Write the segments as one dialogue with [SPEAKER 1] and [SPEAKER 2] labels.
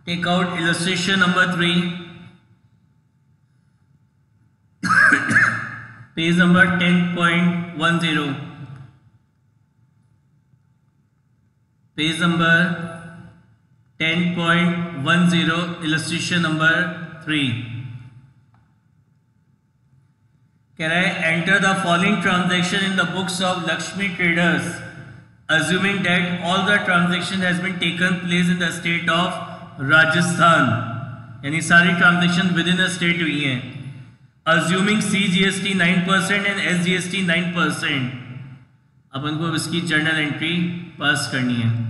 [SPEAKER 1] Take out illustration number 3, page number 10.10. Page number 10.10, illustration number 3. Can I enter the following transaction in the books of Lakshmi Traders, assuming that all the transaction has been taken place in the state of Rajasthan, यानी सारी transaction with in a state हुई हैं. Assuming CGST 9% and SGST 9%. अपन को अब इसकी journal entry पास करनी है.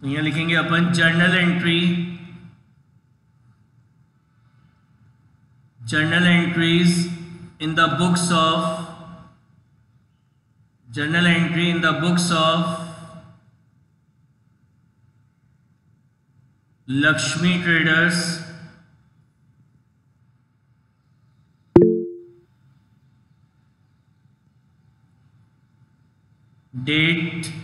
[SPEAKER 1] तो यहाँ लिखेंगे अपन journal entries in the books of Lakshmi traders date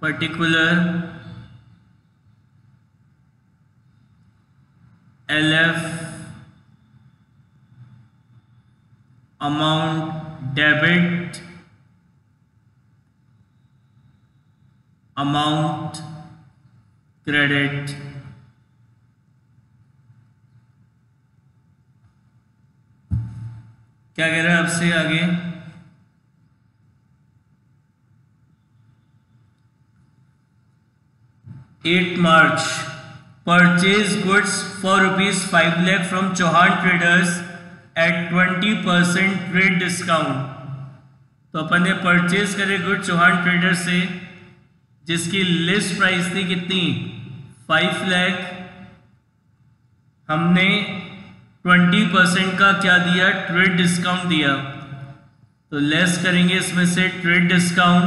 [SPEAKER 1] particular LF amount debit, amount credit. क्या कह रहा है आपसे आगे? 8 March, purchase goods for ₹5 lakh from Chauhan Traders at 20% trade discount. तो अपन ने परचेज करे गुड चौहान ट्रेडर से, जिसकी लिस्ट प्राइस थी कितनी? 5 लाख. हमने 20% का क्या दिया? ट्रेड डिस्काउंट दिया. तो लेस करेंगे इसमें से ट्रेड डिस्काउंट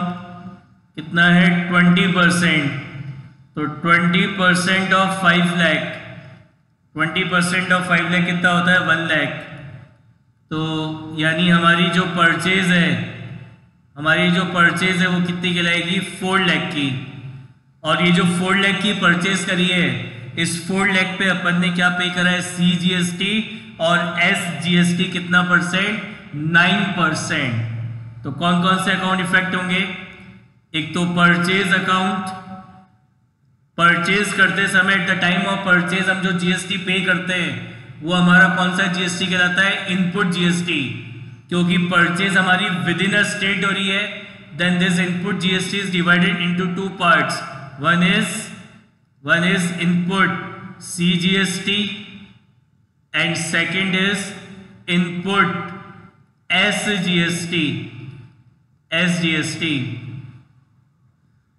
[SPEAKER 1] कितना है? 20%. तो 20% ऑफ 5 लाख, 20% ऑफ 5 लाख कितना होता है? 1 लाख. तो यानी हमारी जो परचेज है वो कितनी कहलाएगी? 4 लाख की. और ये जो 4 लाख की परचेज करी है, इस 4 लाख पे अपन ने क्या पे करा है? CGST और SGST कितना परसेंट? 9%. तो कौन कौन से अकाउंट इफेक्ट होंगे? एक तो परचेज अकाउंट. परचेज करते समय at the time of purchase हम जो GST पे करते हैं वो हमारा कौन सा GST कहलाता है? Input GST. क्योंकि परचेज हमारी विद इन अ स्टेट हो रही है, then this input GST is divided into 2 parts. One is input CGST and second is input SGST.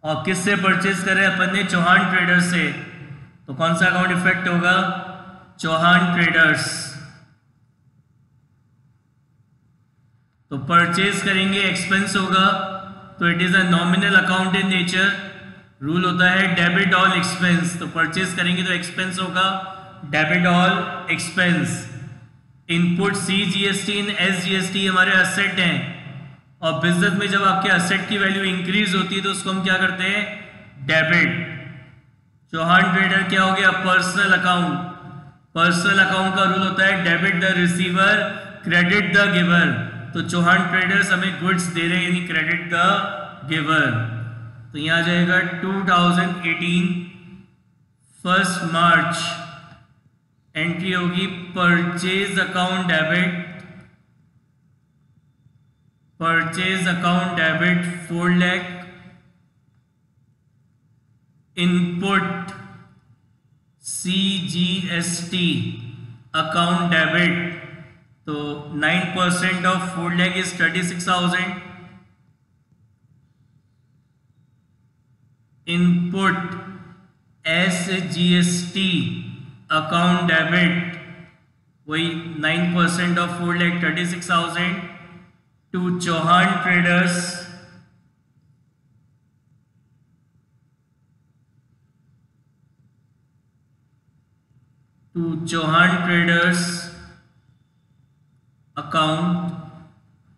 [SPEAKER 1] और किससे परचेज करें अपन ने? चौहान ट्रेडर्स से. तो कौन सा अकाउंट इफेक्ट होगा? चौहान ट्रेडर्स. तो परचेज करेंगे, एक्सपेंस होगा, तो it is a nominal account in nature. Rule होता है डेबिट ऑल एक्सपेंस. तो परचेज करेंगे तो एक्सपेंस होगा debit all expense. Input CGST इन SGST हमारे असेट हैं, और बिजनेस में जब आपके असेट की वैल्यू इंक्रीज होती है तो उसको हम क्या करते हैं? डेबिट. चौहान ट्रेडर क्या हो गया? Personal account. पर्सनल अकाउंट का रूल होता है debit the receiver, credit the giver. तो चौहान ट्रेडर्स हमें गुड्स दे रहे हैं, यानी क्रेडिट द गिवर. तो यहां आ जाएगा 2018 1 मार्च. एंट्री होगी purchase account debit, purchase account debit 4 lakh. Input CGST account debit, तो 9% of 4 lakh is 36,000. Input SGST account debit, वही 9% of 4,36,000 to Chauhan traders account,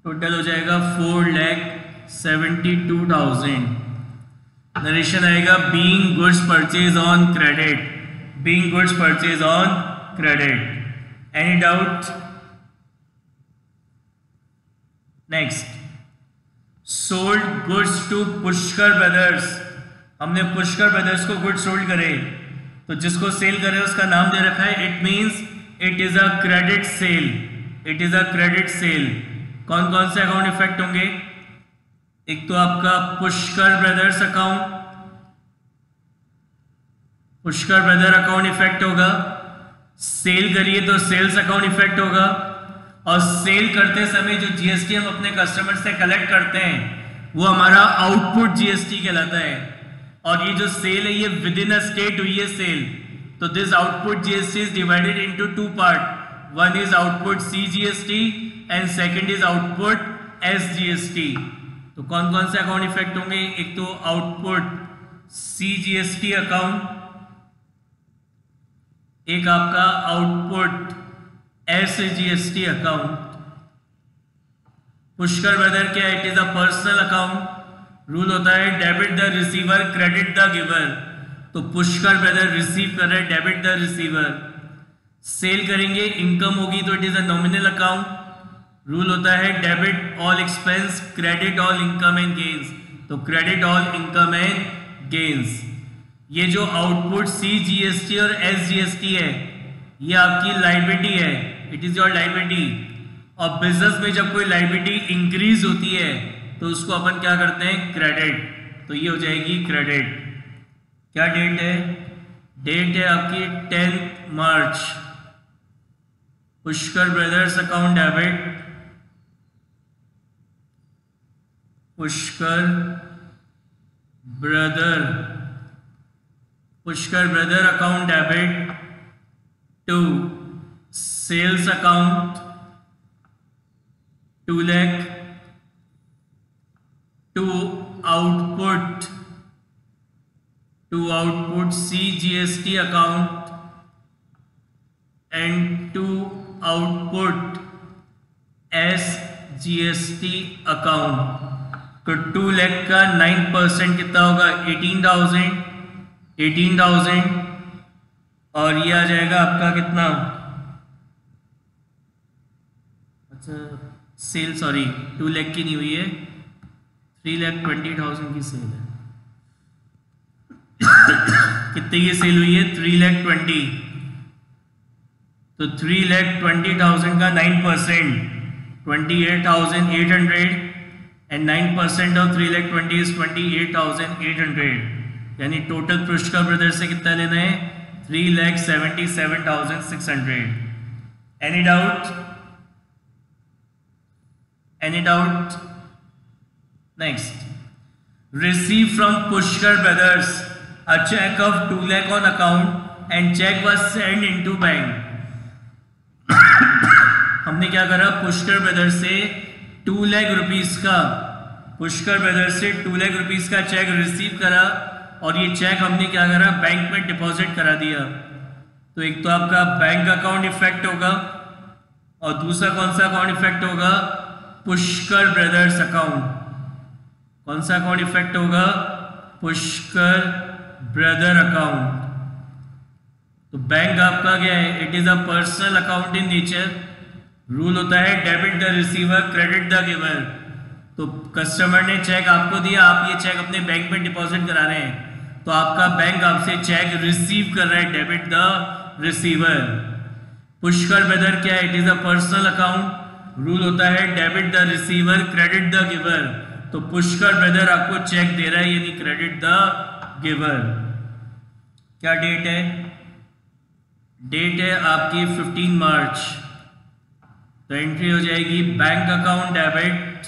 [SPEAKER 1] total हो जाएगा 4,72,000। नरेशन आएगा being goods purchase on credit, being goods purchase on credit. Any doubt? Next, sold goods to Pushkar brothers, हमने Pushkar brothers को goods sold करे, तो जिसको cell करे उसका नाम दे रखा है, it means it is a credit sale, it is a credit sale. कौन कौन से अकाउंट इफेक्ट होंगे? एक तो आपका Pushkar brothers account, Pushkar brother account effect होगा, सेल करिए तो सेल्स अकाउंट इफेक्ट होगा, और सेल करते समय जो जीएसटी हम अपने कस्टमर से कलेक्ट करते हैं वो हमारा आउटपुट जीएसटी कहलाता है। और ये जो सेल है ये विद इन अ स्टेट हुई है सेल, तो this output GST is divided into two part, one is output CGST and second is output SGST. तो कौन कौन से अकाउंट इफेक्ट होंगे? एक तो आउटपुट सीजीएसटी अकाउंट, एक आपका output SGST account. Pushkar brother क्या है? It is a personal account, rule होता है debit the receiver credit the giver, तो पुष्कर ब्रदर रिसीव कर रहे हैं, डेबिट द रिसीवर। सेल करेंगे, इनकम होगी तो it is a nominal account, rule होता है debit all expense credit all income and gains, तो credit all income and gains. ये जो आउटपुट सीजीएसटी और एसजीएसटी है ये आपकी लायबिलिटी है, इट इज योर लायबिलिटी। और बिजनेस में जब कोई लायबिलिटी इंक्रीज होती है तो उसको अपन क्या करते हैं? क्रेडिट, तो ये हो जाएगी क्रेडिट। क्या डेट है? डेट है आपकी 10 मार्च। Pushkar brothers account debit, Pushkar brother account debit to sales account 2 lakh, to output CGST account and to output SGST account. तो 2 लाख का 9% कितना होगा? 18,000 और ये आ जाएगा आपका कितना? अच्छा सेल, सॉरी 2 लाख की नहीं हुई है, 3,20,000 की सेल है। कितने की सेल हुई है? 3,20,000, तो 3,20,000 का 9% 28,800 एंड 9% ऑफ 3,20,000 इज 28,800, यानी टोटल पुष्कर ब्रदर से कितना लेना है? 3,77,600। Any doubt? Next, receive from Pushkar brothers a cheque of 2 lakh on account and cheque was send into bank. हमने क्या करा? पुष्कर ब्रदर से 2 लाख रुपीस का, पुष्कर ब्रदर से 2 लाख रुपीस का चेक रिसीव करा और ये चेक हमने क्या करा? बैंक में डिपॉजिट करा दिया। तो एक तो आपका बैंक अकाउंट इफेक्ट होगा और दूसरा कौन सा अकाउंट इफेक्ट होगा? Pushkar brothers account. कौन सा अकाउंट इफेक्ट होगा? Pushkar brother account. तो बैंक आपका क्या है? It is a personal account in nature, rule होता है debit the receiver credit the giver. तो कस्टमर ने चेक आपको दिया, आप ये चेक अपने बैंक में डिपॉजिट करा रहे हैं, तो आपका बैंक आपसे चेक रिसीव कर रहा है, debit the receiver. Pushkar brother क्या है? It is a personal account, rule होता है debit the receiver credit the giver. तो पुष्कर ब्रदर आपको चेक दे रहा है यानी क्रेडिट द गिवर। क्या डेट है? डेट है आपकी 15 मार्च। तो एंट्री हो जाएगी bank account debit,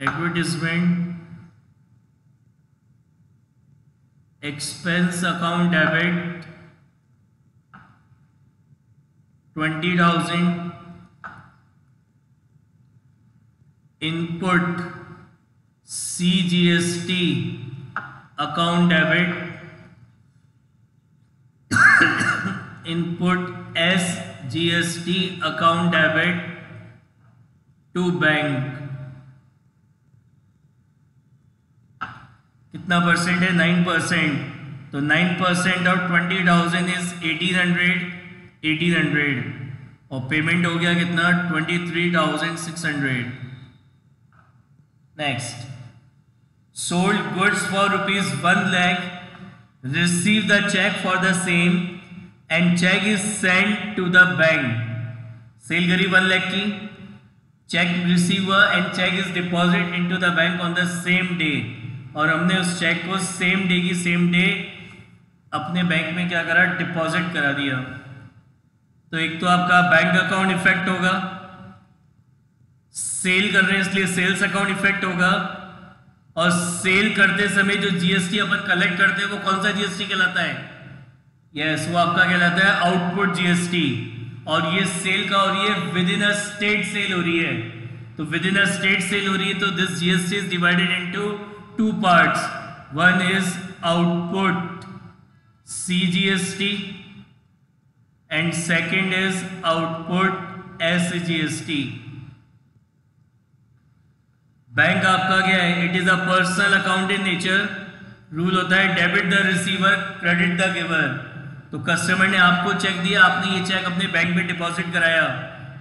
[SPEAKER 1] advertisement expense account debit 20,000, input CGST account debit, input SGST account debit to bank. कितना परसेंट है? 9%. तो 9% ऑफ 20,000 इज 1800 और पेमेंट हो गया कितना? 23,600. Next, sold goods for ₹1 lakh, receive the cheque for the same and cheque is send to the bank. Sale करी 1 lakh की, cheque receive हुआ and cheque is deposit into the bank on the same day. और हमने उस चेक को same day की same day अपने बैंक में क्या करा? डिपॉजिट करा दिया. तो एक तो आपका बैंक अकाउंट इफेक्ट होगा, सेल कर रहे हैं इसलिए सेल्स अकाउंट इफेक्ट होगा, और सेल करते समय जो जीएसटी अपन कलेक्ट करते हैं वो कौन सा जीएसटी कहलाता है? यस, वो आपका कहलाता है आउटपुट जीएसटी. और ये सेल का, और ये within a state sale हो रही है. तो within a state sale हो रही है, तो this GST is divided into two parts. One is output CGST and second is output SGST. Bank आपका क्या है? It is a personal account in nature. Rule होता है debit the receiver, credit the giver. तो customer ने आपको check दिया, आपने ये चेक अपने बैंक में डिपॉजिट कराया,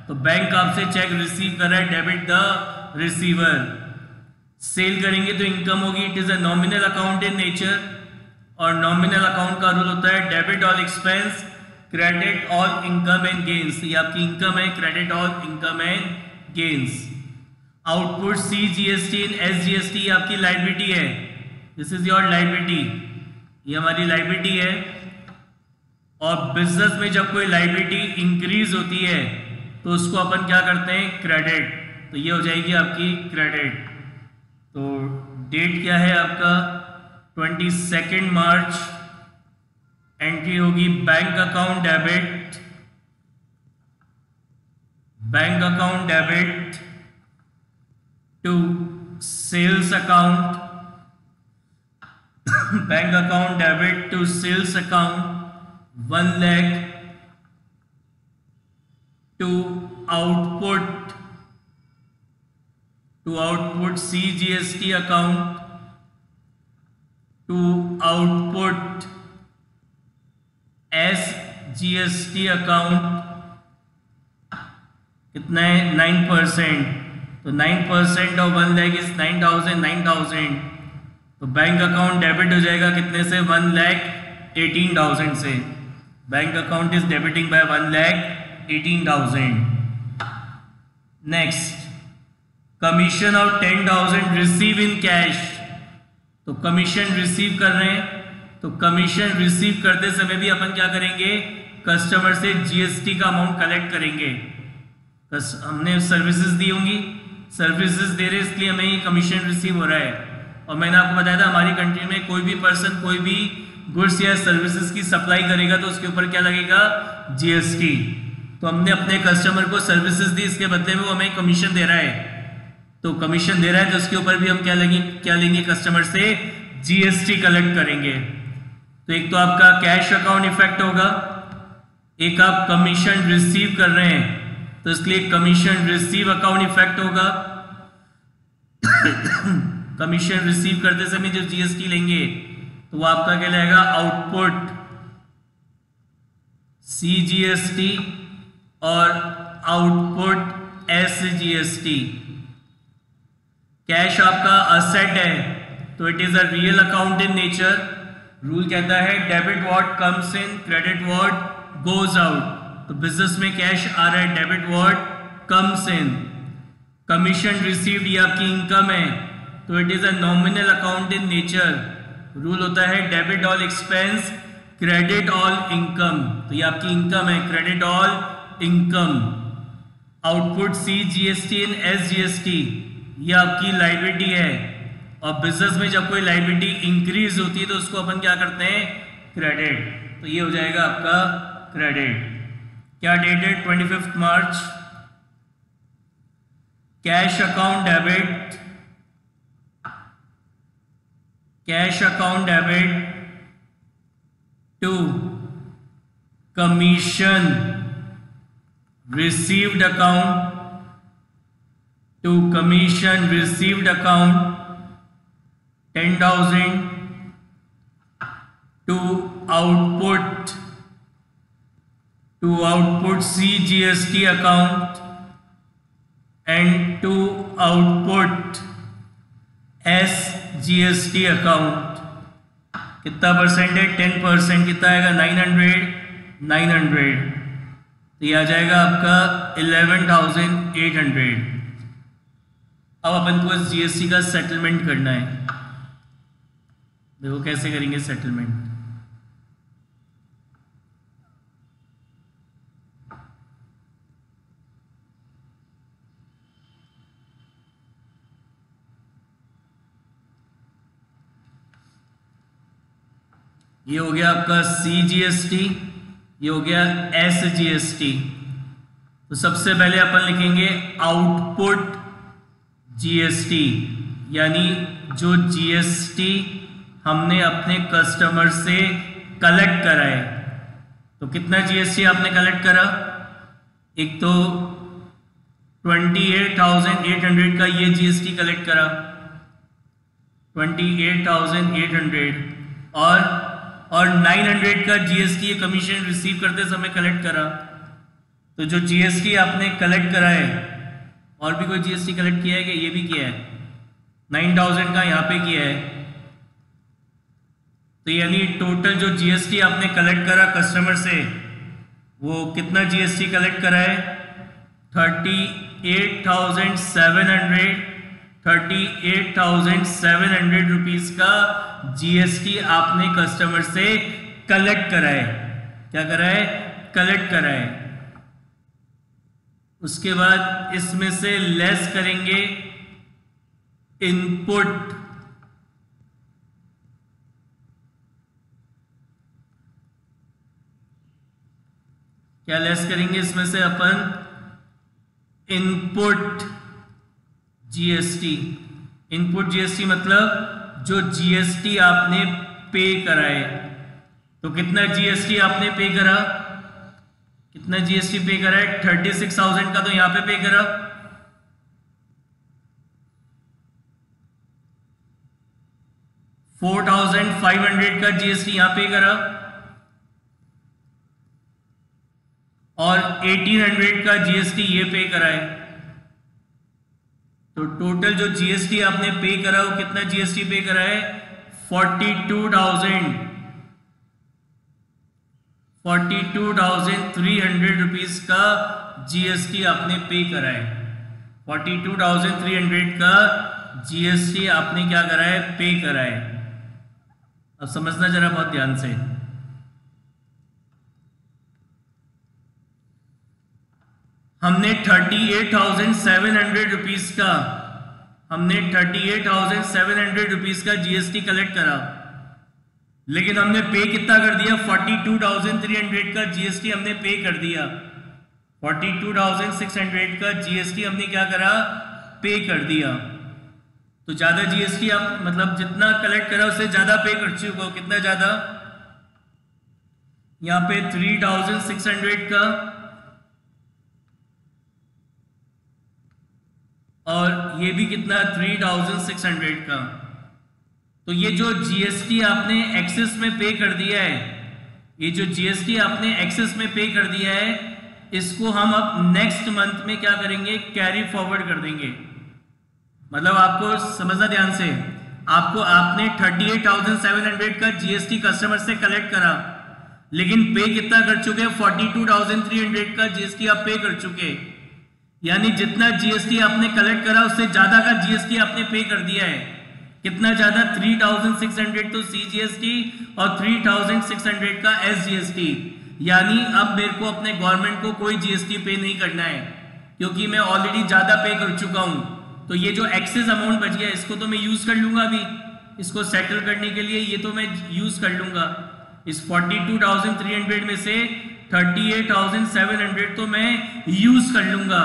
[SPEAKER 1] तो बैंक आपसे चेक रिसीव कर रहा है, डेबिट द रिसीवर. सेल करेंगे तो इनकम होगी. It is a nominal account in nature, और नॉमिनल अकाउंट का रूल होता है debit all expense, credit all income and gains. ये आपकी इनकम है, credit all income and gains. Output CGST and SGST आपकी लायबिलिटी है. दिस इज योर लायबिलिटी, ये हमारी लायबिलिटी है. और बिजनेस में जब कोई लायबिलिटी इंक्रीज होती है तो उसको अपन क्या करते हैं? क्रेडिट. तो ये हो जाएगी आपकी क्रेडिट. तो डेट क्या है आपका? 22 मार्च. एंट्री होगी bank account debit, bank account debit to sales account, bank account debit to sales account 1 lakh to output CGST account to output SGST account. कितना है? 9%. तो 9% ऑफ 1 lakh इज 9,000. तो bank account debit हो जाएगा कितने से? 1,18,000 से. Bank account is debiting by 1,18,000. Next, commission of 10,000 receive in cash. तो कमीशन रिसीव कर रहे हैं, तो कमीशन रिसीव करते समय भी अपन क्या करेंगे? कस्टमर से जीएसटी का अमाउंट कलेक्ट करेंगे. हमने सर्विसेज दी होंगी, सर्विसेज दे रहे इसलिए हमें ये कमीशन रिसीव हो रहा है. और मैंने आपको बताया था हमारी कंट्री में कोई भी पर्सन कोई भी गुड्स या सर्विसेज की सप्लाई करेगा तो उसके ऊपर क्या लगेगा? जीएसटी. तो हमने अपने कस्टमर को सर्विसेज दी, इसके बदले में वो हमें कमीशन दे रहा है. तो कमीशन दे रहा है तो उसके ऊपर भी हम क्या लेंगे? कस्टमर से जीएसटी कलेक्ट करेंगे. तो एक तो आपका कैश अकाउंट इफेक्ट होगा, एक आप कमीशन रिसीव कर रहे हैं तो इसलिए कमीशन रिसीव अकाउंट इफेक्ट होगा. कमीशन रिसीव करते समय जो जीएसटी लेंगे तो वो आपका क्या लगेगा? आउटपुट CGST और आउटपुट SGST. कैश आपका असेट है तो it is a real account in nature. Rule कहता है debit what comes in, credit what goes out. तो बिजनेस में कैश आ रहा है, debit what comes in. Commission received ये आपकी इनकम है तो it is a nominal account in nature. Rule होता है debit all expense, credit all income. तो ये आपकी इनकम है, credit all income. Output CGST and SGST ये आपकी लायबिलिटी है, और बिजनेस में जब कोई लायबिलिटी इंक्रीज होती है तो उसको अपन क्या करते हैं, क्रेडिट। तो ये हो जाएगा आपका क्रेडिट। क्या डेट है, 25 मार्च। Cash account debit, cash account debit to commission received account, to commission received account 10,000, to output CGST account and to output SGST account। कितना परसेंट है, 10%। कितना आएगा, 900। तो ये आ जाएगा आपका 11,800। अब अपन को जीएसटी का सेटलमेंट करना है। देखो कैसे करेंगे सेटलमेंट। ये हो गया आपका सीजीएसटी, ये हो गया एसजीएसटी। तो सबसे पहले अपन लिखेंगे आउटपुट जीएसटी, यानी जो जीएसटी हमने अपने कस्टमर से कलेक्ट करा है। तो कितना जीएसटी आपने कलेक्ट करा, एक तो 28,800 का ये जीएसटी कलेक्ट करा, 28,800, और 900 का जीएसटी कमीशन रिसीव करते समय कलेक्ट करा। तो जो जीएसटी आपने कलेक्ट करा है, और भी कोई जीएसटी कलेक्ट किया है कि ये भी किया है, 9,000 का यहाँ पे किया है। तो यानी टोटल जो जीएसटी आपने कलेक्ट करा कस्टमर से, वो कितना जीएसटी कलेक्ट करा है, 38,700 रुपीज का जीएसटी आपने कस्टमर से कलेक्ट करा है। क्या करा है, कलेक्ट करा है। उसके बाद इसमें से लेस करेंगे इनपुट, क्या लेस करेंगे इसमें से अपन, इनपुट जीएसटी। इनपुट जीएसटी मतलब जो जीएसटी आपने पे करा है। तो कितना जीएसटी आपने पे करा, कितना जीएसटी पे करा है, 36,000 का तो यहां पे पे करा, 4,500 का जीएसटी यहां पे करा, और 1,800 का जीएसटी ये पे करा है। तो टोटल जो जीएसटी आपने पे करा वो कितना जीएसटी पे करा है, 42,300 रुपीज का जीएसटी आपने पे करा है। 42,300 का जीएसटी आपने क्या करा है, पे करा है। अब समझना जरा बहुत ध्यान से। हमने 38,700 रुपीज का, हमने 38,700 रुपीज का जीएसटी कलेक्ट करा, लेकिन हमने पे कितना कर दिया, 42,300 का जीएसटी हमने पे कर दिया। 42,600 का जीएसटी हमने क्या करा, पे कर दिया। तो ज्यादा जीएसटी आप मतलब जितना कलेक्ट करा उससे ज्यादा पे कर चुके हो। कितना ज्यादा, यहां पे 3,600 का, और ये भी कितना, 3,600 का। तो ये जो जीएसटी आपने एक्सेस में पे कर दिया है, ये जो जीएसटी आपने एक्सेस में पे कर दिया है, इसको हम अब नेक्स्ट मंथ में क्या करेंगे, कैरी फॉरवर्ड कर देंगे। मतलब आपको समझना ध्यान से, आपको आपने 38,700 का जीएसटी कस्टमर से कलेक्ट करा, लेकिन पे कितना कर चुके, 42,300 का जीएसटी आप पे कर चुके। यानी जितना जीएसटी आपने कलेक्ट करा उससे ज्यादा का जीएसटी आपने पे कर दिया है। कितना ज्यादा, 3,600 तो सीजीएसटी और 3,600 का एसजीएसटी। यानी अब मेरे को अपने गवर्नमेंट को कोई जीएसटी पे नहीं करना है, क्योंकि मैं ऑलरेडी ज्यादा पे कर चुका हूं। तो ये जो एक्सेस अमाउंट बच गया इसको तो मैं यूज कर लूंगा अभी, इसको सेटल करने के लिए ये तो मैं यूज कर लूंगा। इस 42,300 में से 38,700 तो मैं यूज कर लूंगा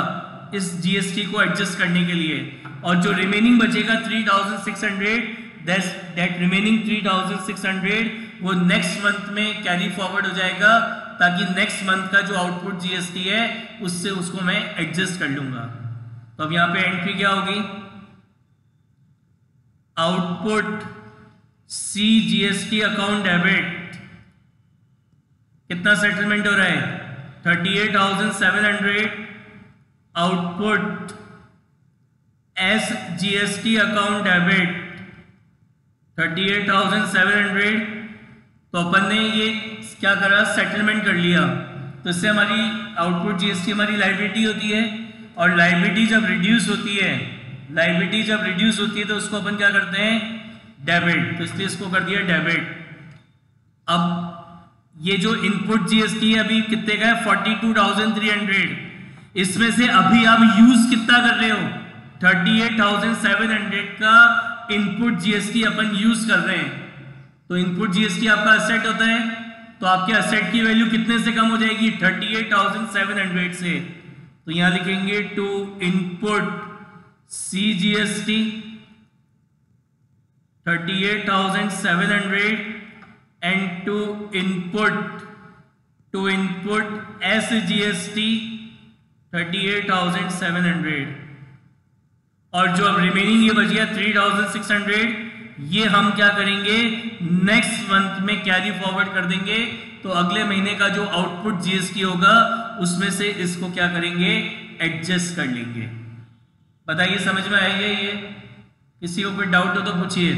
[SPEAKER 1] इस जीएसटी को एडजस्ट करने के लिए, और जो रिमेनिंग बचेगा 3,600, दैट रिमेनिंग 3,600 वो नेक्स्ट मंथ में कैरी फॉरवर्ड हो जाएगा, ताकि नेक्स्ट मंथ का जो आउटपुट जीएसटी है उससे उसको मैं एडजस्ट कर लूंगा। तो अब यहां पे एंट्री क्या होगी, output C GST account debit, कितना सेटलमेंट हो रहा है 38,700, output S GST account debit 38,700। तो अपन ने ये क्या करा, सेटलमेंट कर लिया, तो इससे हमारी आउटपुट जीएसटी हमारी लायबिलिटी होती है, और लायबिलिटी जब रिड्यूस होती है तो उसको अपन क्या करते हैं, डेबिट, तो इसलिए इसको कर दिया डेबिट। अब ये जो इनपुट जीएसटी है अभी कितने का है 42,300, इसमें से अभी आप यूज कितना कर रहे हो 38,700 का इनपुट जीएसटी अपन यूज कर रहे हैं। तो इनपुट जीएसटी आपका असेट होता है, तो आपके असेट की वैल्यू कितने से कम हो जाएगी 38,700 से। तो यहां लिखेंगे to input C GST 38,700 and to input S GST 38,700, और जो अब रिमेनिंग ये बच गया 3,600, ये हम क्या करेंगे नेक्स्ट मंथ में कैरी फॉरवर्ड कर देंगे। तो अगले महीने का जो आउटपुट जीएसटी होगा उसमें से इसको क्या करेंगे, एडजस्ट कर लेंगे। बताइए समझ में आएगा ये? किसी को कोई डाउट हो तो पूछिए।